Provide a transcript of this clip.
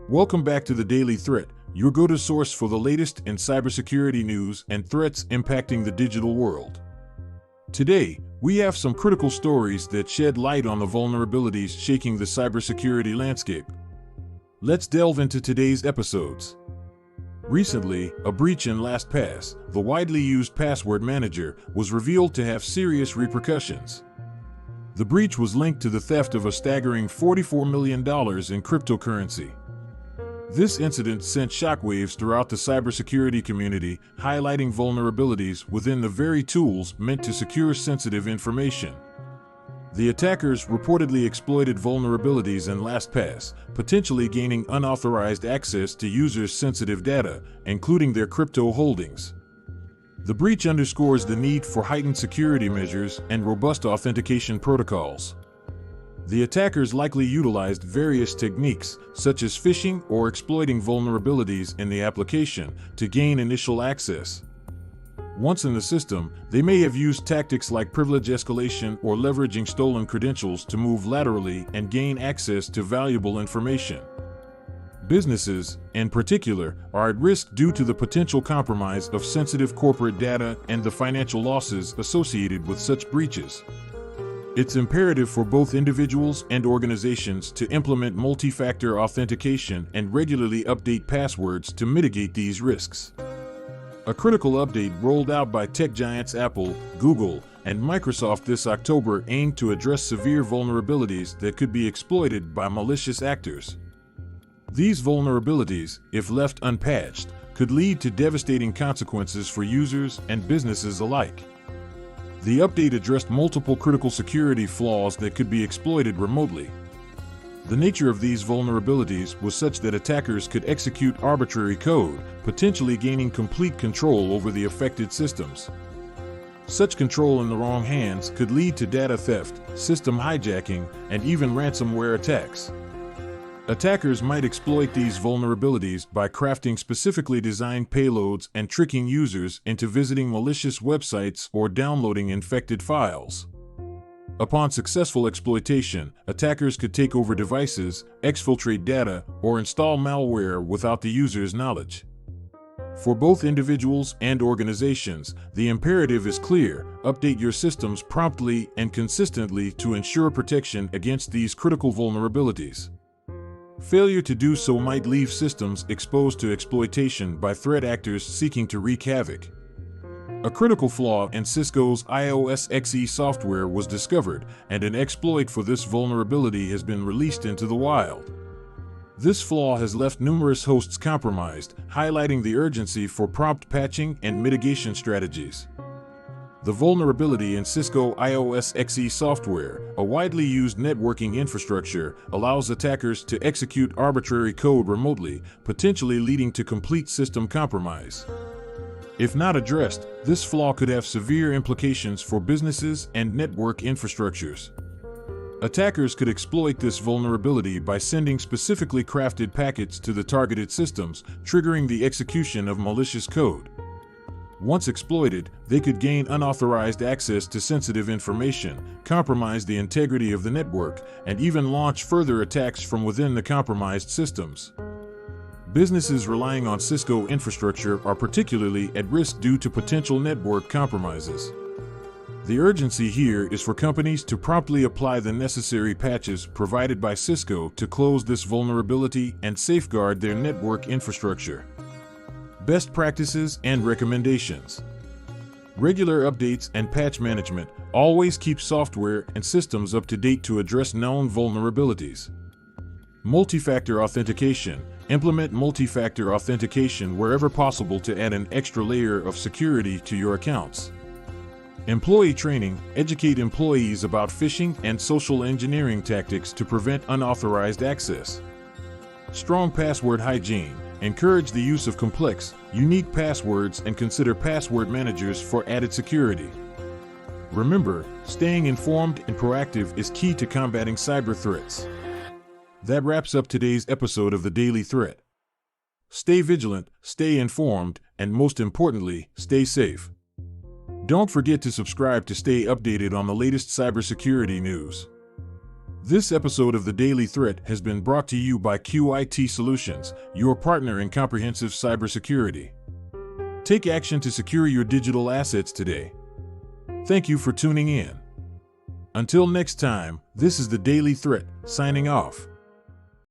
Welcome back to the Daily Threat, your go-to source for the latest in cybersecurity news and threats impacting the digital world. Today, we have some critical stories that shed light on the vulnerabilities shaking the cybersecurity landscape. Let's delve into today's episodes. Recently, a breach in LastPass, the widely used password manager, was revealed to have serious repercussions. The breach was linked to the theft of a staggering $44 million in cryptocurrency. This incident sent shockwaves throughout the cybersecurity community, highlighting vulnerabilities within the very tools meant to secure sensitive information. The attackers reportedly exploited vulnerabilities in LastPass, potentially gaining unauthorized access to users' sensitive data, including their crypto holdings. The breach underscores the need for heightened security measures and robust authentication protocols. The attackers likely utilized various techniques, such as phishing or exploiting vulnerabilities in the application, to gain initial access. Once in the system, they may have used tactics like privilege escalation or leveraging stolen credentials to move laterally and gain access to valuable information. Businesses, in particular, are at risk due to the potential compromise of sensitive corporate data and the financial losses associated with such breaches. It's imperative for both individuals and organizations to implement multi-factor authentication and regularly update passwords to mitigate these risks. A critical update rolled out by tech giants Apple, Google, and Microsoft this October aimed to address severe vulnerabilities that could be exploited by malicious actors. These vulnerabilities, if left unpatched, could lead to devastating consequences for users and businesses alike. The update addressed multiple critical security flaws that could be exploited remotely. The nature of these vulnerabilities was such that attackers could execute arbitrary code, potentially gaining complete control over the affected systems. Such control in the wrong hands could lead to data theft, system hijacking, and even ransomware attacks. Attackers might exploit these vulnerabilities by crafting specifically designed payloads and tricking users into visiting malicious websites or downloading infected files. Upon successful exploitation, attackers could take over devices, exfiltrate data, or install malware without the user's knowledge. For both individuals and organizations, the imperative is clear: update your systems promptly and consistently to ensure protection against these critical vulnerabilities. Failure to do so might leave systems exposed to exploitation by threat actors seeking to wreak havoc. A critical flaw in Cisco's IOS XE software was discovered, and an exploit for this vulnerability has been released into the wild. This flaw has left numerous hosts compromised, highlighting the urgency for prompt patching and mitigation strategies. The vulnerability in Cisco IOS XE software, a widely used networking infrastructure, allows attackers to execute arbitrary code remotely, potentially leading to complete system compromise. If not addressed, this flaw could have severe implications for businesses and network infrastructures. Attackers could exploit this vulnerability by sending specifically crafted packets to the targeted systems, triggering the execution of malicious code. Once exploited, they could gain unauthorized access to sensitive information, compromise the integrity of the network, and even launch further attacks from within the compromised systems. Businesses relying on Cisco infrastructure are particularly at risk due to potential network compromises. The urgency here is for companies to promptly apply the necessary patches provided by Cisco to close this vulnerability and safeguard their network infrastructure. Best practices and recommendations. Regular updates and patch management always keep software and systems up to date to address known vulnerabilities. Multi-factor authentication. Implement multi-factor authentication wherever possible to add an extra layer of security to your accounts. Employee training. Educate employees about phishing and social engineering tactics to prevent unauthorized access. Strong password hygiene. Encourage the use of complex, unique passwords and consider password managers for added security. Remember, staying informed and proactive is key to combating cyber threats. That wraps up today's episode of the Daily Threat. Stay vigilant, stay informed, and most importantly, stay safe. Don't forget to subscribe to stay updated on the latest cybersecurity news. This episode of The Daily Threat has been brought to you by QIT Solutions, your partner in comprehensive cybersecurity. Take action to secure your digital assets today. Thank you for tuning in. Until next time, this is The Daily Threat, signing off.